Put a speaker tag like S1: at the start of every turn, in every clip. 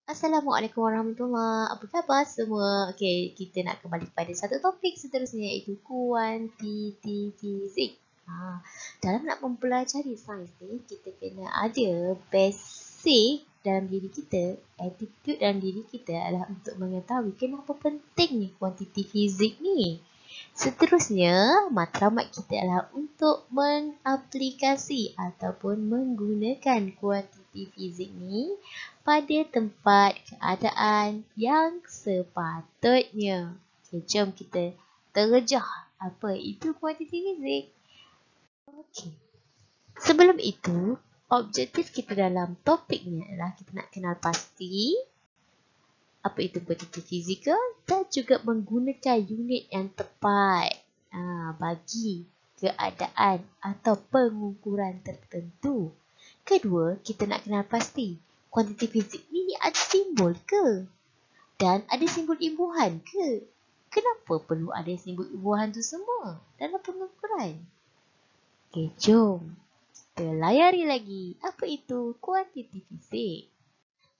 S1: Assalamualaikum warahmatullahi. Apa khabar semua? Okey, kita nak kembali pada satu topik seterusnya iaitu kuantiti fizik. Dalam nak mempelajari sains ni, kita kena ada basic dalam diri kita, attitude dalam diri kita adalah untuk mengetahui kenapa pentingnya kuantiti fizik ni. Seterusnya, matlamat kita adalah untuk mengaplikasi ataupun menggunakan kuantiti fizik ni pada tempat keadaan yang sepatutnya. Okay, jom kita terjah apa itu kuantiti fizik. Okay. Sebelum itu, objektif kita dalam topik ni adalah kita nak kenal pasti apa itu kuantiti fizikal dan juga menggunakan unit yang tepat bagi keadaan atau pengukuran tertentu. Kedua, kita nak kenal pasti kuantiti fizik ni ada simbol ke? Dan ada simbol imbuhan ke? Kenapa perlu ada simbol imbuhan tu semua dalam pengukuran? Okey, jom kita layari lagi. Apa itu kuantiti fizik?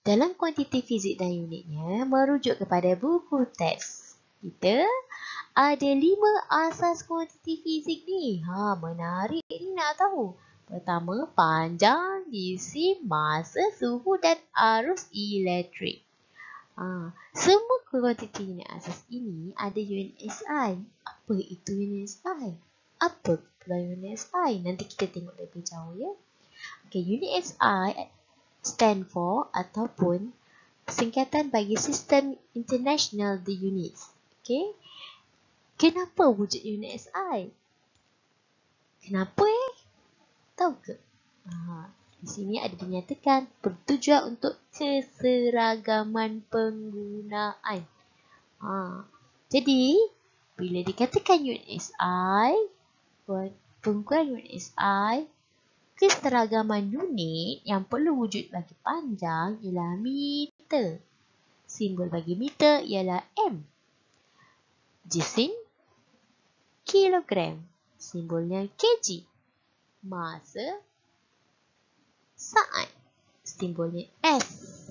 S1: Dalam kuantiti fizik dan unitnya merujuk kepada buku teks kita ada 5 asas kuantiti fizik ni. Menarik ni nak tahu. Pertama, panjang, jisim, masa, suhu dan arus elektrik. Semua kuantiti asas ini ada unit SI. Apa itu unit SI? Apa pula unit SI? Nanti kita tengok lebih jauh ya. Okay, unit SI stand for ataupun singkatan bagi Sistem International the Units. Okay. Kenapa wujud unit SI? Kenapa Tahu ke? Di sini ada dinyatakan bertujuan untuk keseragaman penggunaan. Jadi, bila dikatakan unit SI, pengukuran unit SI, keseragaman unit yang perlu wujud bagi panjang ialah meter. Simbol bagi meter ialah M. Jisim, kilogram. Simbolnya kg. Masa, saat. Simbolnya S.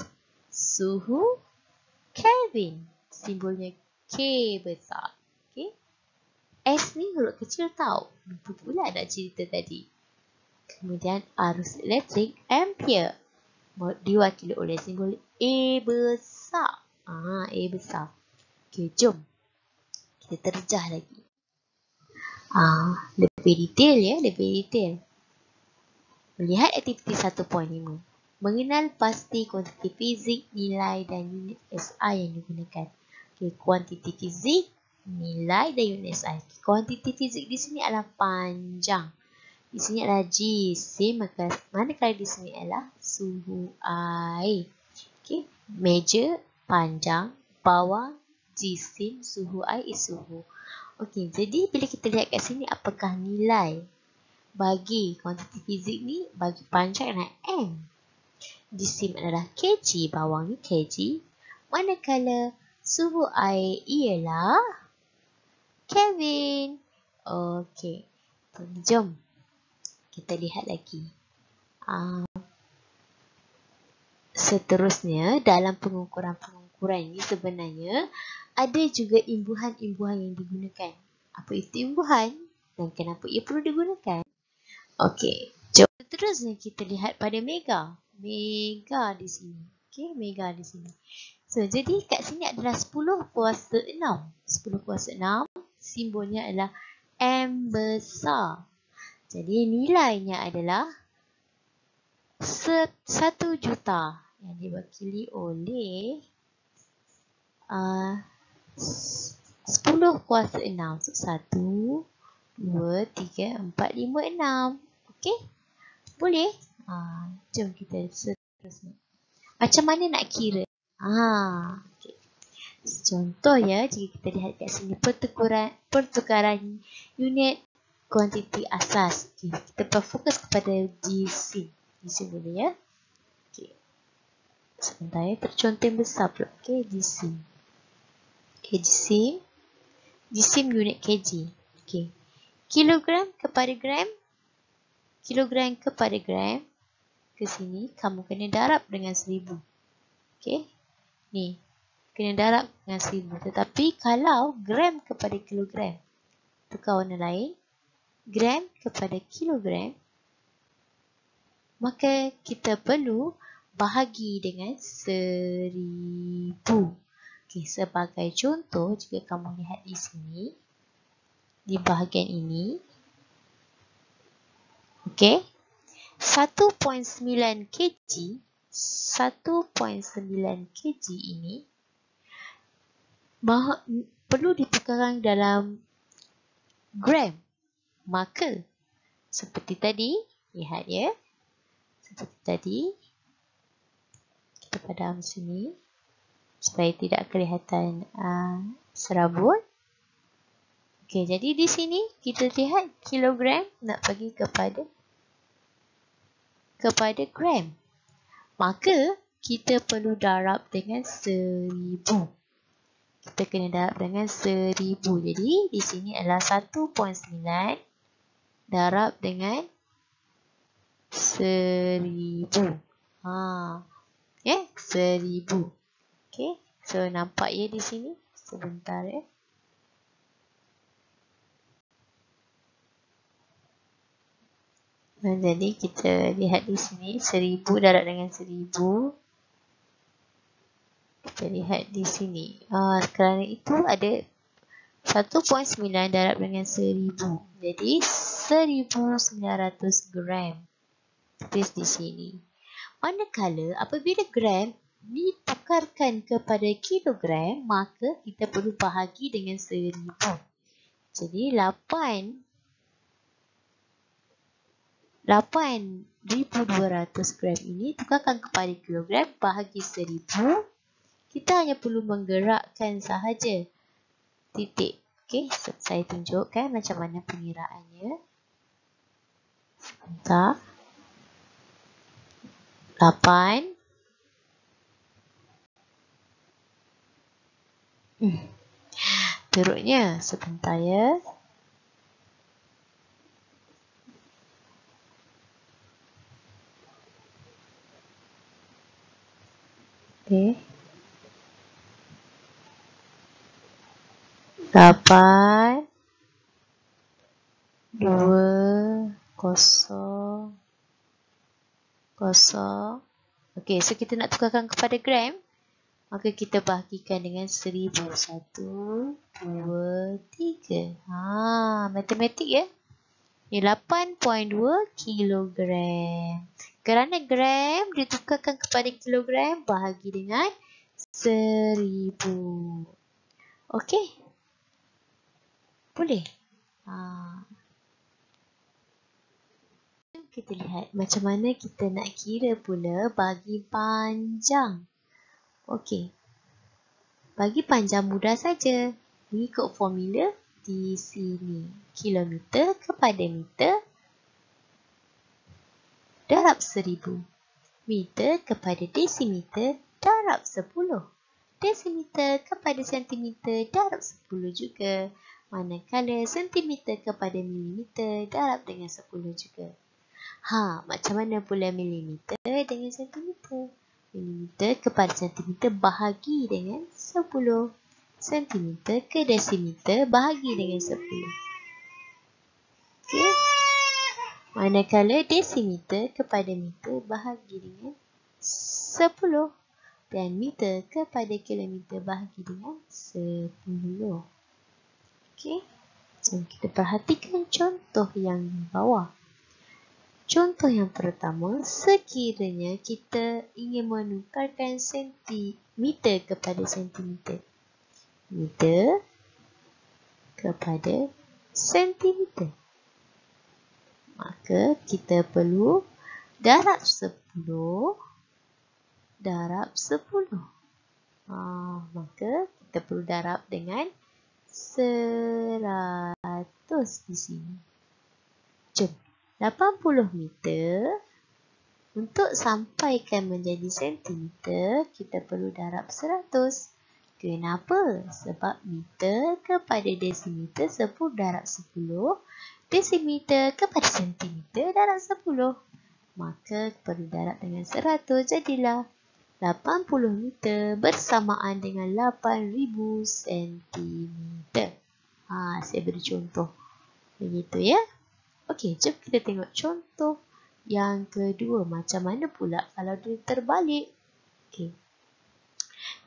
S1: Suhu, Kelvin. Simbolnya K besar. Okay. S ni huruf kecil tau. Lupa pula nak cerita tadi. Kemudian arus elektrik ampere diwakili oleh simbol A besar. A besar. Okey, jom kita terjah lagi. Lebih detail ya, lebih detail. Melihat aktiviti 1.5. Mengenal pasti kuantiti fizik, nilai dan unit SI yang digunakan. Okey, kuantiti fizik, nilai dan unit SI. Kuantiti fizik di sini adalah panjang. Di sini adalah jisim, manakala di sini adalah suhu air. Okey, meja, panjang, bawah, jisim, suhu air is suhu. Okey, jadi bila kita lihat kat sini apakah nilai bagi kuantiti fizik ni? Bagi panjang adalah M. Jisim adalah kg, bawah ni kg. Manakala suhu air ialah Kelvin. Okey, jom kita lihat lagi. Seterusnya, dalam pengukuran-pengukuran ini sebenarnya ada juga imbuhan-imbuhan yang digunakan. Apa itu imbuhan dan kenapa ia perlu digunakan? Okey, jom seterusnya kita lihat pada mega. Mega di sini. Okey, mega di sini. So, jadi kat sini adalah 10 kuasa 6. 10 kuasa 6, simbolnya adalah M besar. Jadi nilainya adalah 1 juta yang diwakili oleh 10 kuasa 6. So, 1, 2, 3, 4, 5, 6. Okey? Boleh? Jom kita seterusnya. Macam mana nak kira? Okay. Contoh ya, jika kita lihat kat sini pertukaran unit kuantiti asas. Okay. Kita berfokus kepada jisim. Jisim dulu ya. Okay. Sebentar ya, tercontoh yang besar pula. Okay, jisim. Okay, jisim. Jisim unit kg. Okay. Kilogram kepada gram. Kilogram kepada gram. Ke sini, kamu kena darab dengan 1000. Okay. Ni, kena darab dengan 1000. Tetapi kalau gram kepada kilogram, tukar warna lain, gram kepada kilogram, maka kita perlu bahagi dengan 1000. Okey, sebagai contoh, jika kamu lihat di sini, di bahagian ini, okey, 1.9 kg, 1.9 kg ini perlu ditukarkan dalam gram. Maka, seperti tadi, lihat ya, seperti tadi, kita padam sini supaya tidak kelihatan serabut. Okey, jadi di sini kita lihat kilogram nak pergi kepada gram. Maka kita perlu darab dengan 1000. Kita kena darab dengan 1000. Jadi di sini adalah 1.9 darab dengan 1000. 1000. Okey, so nampak ya di sini. Sebentar ya. Jadi kita lihat di sini 1000 darab dengan 1000. Kita lihat di sini. Kerana itu ada 1.9 darab dengan 1000. Jadi 1900 gram. Tulis di sini. Manakala apabila gram ditukarkan kepada kilogram, maka kita perlu bahagi dengan 1000. Jadi 8,200 gram ini tukarkan kepada kilogram, bahagi 1000. Kita hanya perlu menggerakkan sahaja titik. Okey, saya tunjukkan macam mana pengiraannya. Sebentar. 8. Teruknya, sebentar ya. Okey. 8, 2, 0, 0. Okey, so kita nak tukarkan kepada gram. Maka kita bahagikan dengan 1000. 1, 2, 3. Matematik ya. Ini 8.2 kilogram. Kerana gram ditukarkan kepada kilogram, bahagi dengan 1000. Okey. Boleh? Kita lihat macam mana kita nak kira pula bagi panjang. Okey. Bagi panjang mudah saja. Mengikut formula di sini. Kilometer kepada meter darab 1000. Meter kepada desimeter darab 10. Desimeter kepada sentimeter darab 10 juga. Manakala sentimeter kepada milimeter darab dengan 10 juga. Macam mana pula milimeter dengan sentimeter? Milimeter kepada sentimeter bahagi dengan 10. Sentimeter ke desimeter bahagi dengan 10. Okey. Manakala desimeter kepada meter bahagi dengan 10. Dan meter kepada kilometer bahagi dengan 10. Okey. Jom kita perhatikan contoh yang di bawah. Contoh yang pertama, sekiranya kita ingin menukarkan sentimeter kepada sentimeter. Meter kepada sentimeter. Maka kita perlu darab 10 darab 10. Maka kita perlu darab dengan 100 di sini. Jom. 80 meter, untuk sampaikan menjadi sentimeter, kita perlu darab 100. Kenapa? Sebab meter kepada desimeter 10 darab 10, desimeter kepada sentimeter darab 10. Maka perlu darab dengan 100, jadilah 80 meter bersamaan dengan 8,000 sentimeter. Saya beri contoh. Begitu ya. Okey, jom kita tengok contoh yang kedua. Macam mana pula kalau dia terbalik? Okey.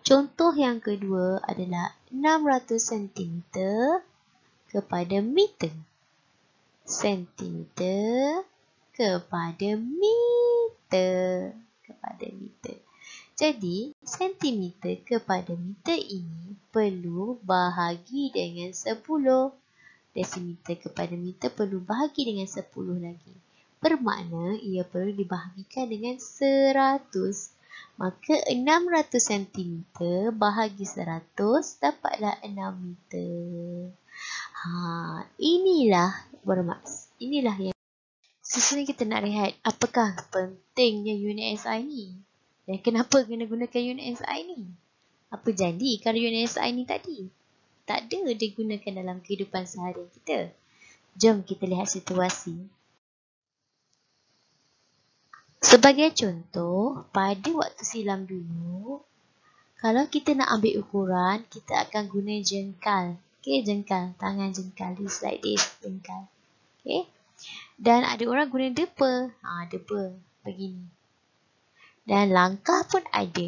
S1: Contoh yang kedua adalah 600 sentimeter kepada meter. Sentimeter kepada meter. Jadi, sentimeter kepada meter ini perlu bahagi dengan 10. Desimeter kepada meter perlu bahagi dengan 10 lagi. Bermakna ia perlu dibahagikan dengan 100. Maka 600 cm bahagi 100 dapatlah 6 meter. Inilah bermaksud. Inilah yang sesuai kita nak lihat apakah pentingnya unit SI ni. Dan kenapa kena gunakan unit SI ni? Apa jadi kalau unit SI ni tadi? Tak ada digunakan dalam kehidupan seharian kita. Jom kita lihat situasi. Sebagai contoh, pada waktu silam dulu, kalau kita nak ambil ukuran, kita akan guna jengkal. Okay, jengkal. Tangan jengkal. This like this, jengkal. Okay. Dan ada orang guna depa. Depa. Begini. Dan langkah pun ada.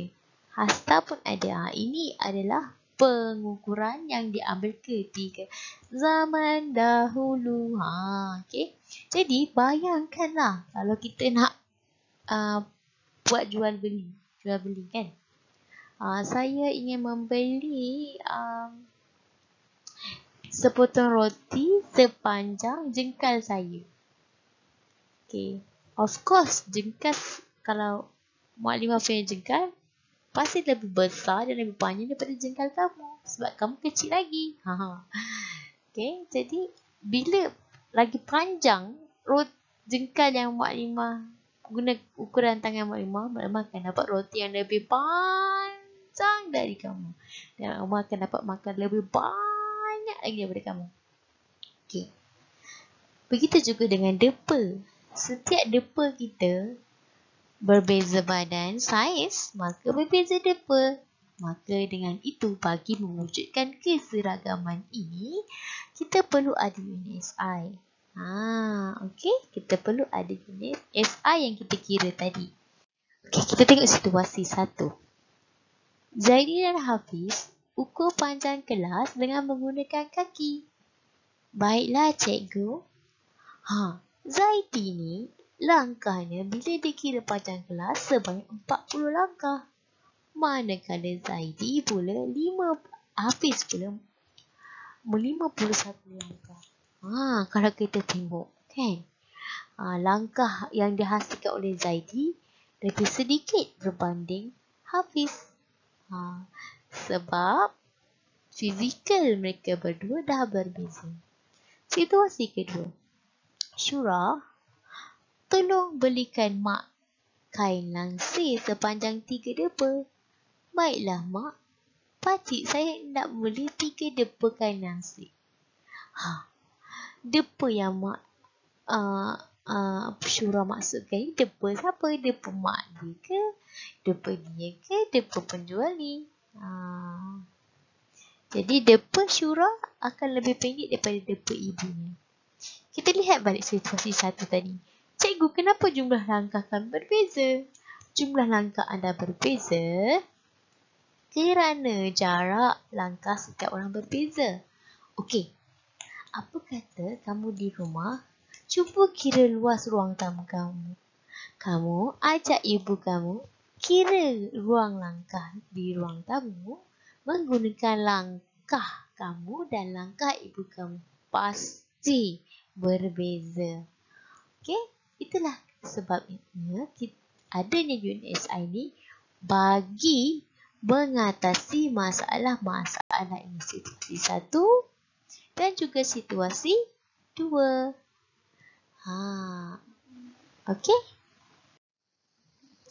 S1: Hasta pun ada. Ini adalah pengukuran yang diambil ketika zaman dahulu. Okay. Jadi, bayangkanlah kalau kita nak buat jual beli kan. Saya ingin membeli sepotong roti sepanjang jengkal saya. Okay. Of course, jengkal kalau maklimah punya jengkal pasti lebih besar dan lebih panjang daripada jengkal kamu. Sebab kamu kecil lagi. Okay. Jadi, bila lagi panjang jengkal yang maklimah guna ukuran tangan maklimah akan dapat roti yang lebih panjang dari kamu. Dan maklimah akan dapat makan lebih banyak lagi daripada kamu. Okay. Begitu juga dengan depa. Setiap depa kita berbeza badan, saiz, maka berbeza depa. Maka dengan itu, bagi mewujudkan keseragaman ini, kita perlu ada unit SI. Okey, kita perlu ada unit SI yang kita kira tadi. Okey, kita tengok situasi 1. Zaidi dan Hafiz ukur panjang kelas dengan menggunakan kaki. Baiklah, cikgu. Zaidi ni langkahnya bila dikira panjang kelas sebanyak 40 langkah. Manakala Zaidi pula Hafiz pula 51 langkah. Kalau kita tengok kan, langkah yang dihasilkan oleh Zaidi lebih sedikit berbanding Hafiz. Sebab fizikal mereka berdua dah berbeza. Situasi kedua. Syura, tolong belikan mak kain langsir sepanjang 3 depa. Baiklah mak, pakcik saya nak beli 3 depa kain langsir. Depa yang mak Syura maksudkan ni, depa siapa? Depa mak dia ke? Depa dia ke? Depa penjual ni? Jadi depa Syura akan lebih pendek daripada depa ibunya. Kita lihat balik situasi 1 tadi. Cikgu, kenapa jumlah langkah kami berbeza? Jumlah langkah anda berbeza kerana jarak langkah setiap orang berbeza. Okey. Apa kata kamu di rumah, cuba kira luas ruang tamu kamu. Kamu ajak ibu kamu kira ruang langkah di ruang tamu menggunakan langkah kamu dan langkah ibu kamu. Pasti berbeza. Okey, itulah sebabnya adanya unit SI ni bagi mengatasi masalah-masalah ini. Situasi 1 dan juga situasi 2. Okey.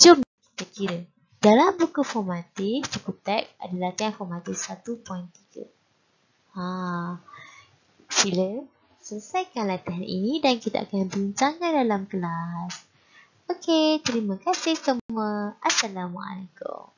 S1: Jom kita kira. Dalam buku formatif, buku teks ada latihan formatif 1.3. Sila selesaikan latihan ini dan kita akan bincangkan dalam kelas. Okey, terima kasih semua. Assalamualaikum.